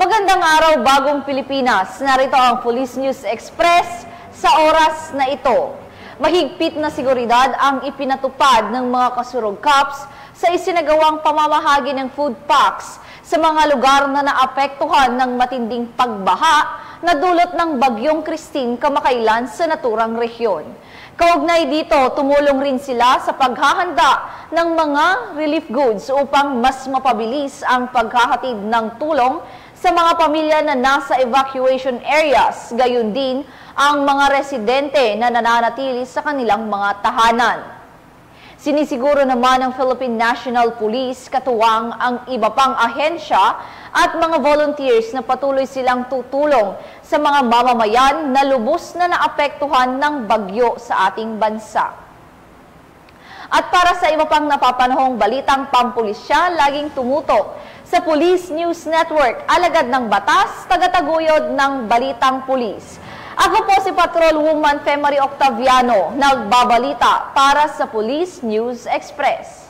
Magandang araw, bagong Pilipinas. Narito ang Police News Express sa oras na ito. Mahigpit na seguridad ang ipinatupad ng mga kasurog cops sa isinagawang pamamahagi ng food packs sa mga lugar na naapektuhan ng matinding pagbaha na dulot ng Bagyong Christine kamakailan sa naturang rehiyon. Kaugnay dito, tumulong rin sila sa paghahanda ng mga relief goods upang mas mapabilis ang paghahatid ng tulong sa mga pamilya na nasa evacuation areas, gayon din ang mga residente na nananatili sa kanilang mga tahanan. Sinisiguro naman ng Philippine National Police katuwang ang iba pang ahensya at mga volunteers na patuloy silang tutulong sa mga mamamayan na lubos na naapektuhan ng bagyo sa ating bansa. At para sa iba pang napapanahong balitang pampulisya, laging tumutok sa Police News Network, alagad ng batas, tagataguyod ng balitang pulis. Ako po si Patrolwoman Femari Octaviano, nagbabalita para sa Police News Express.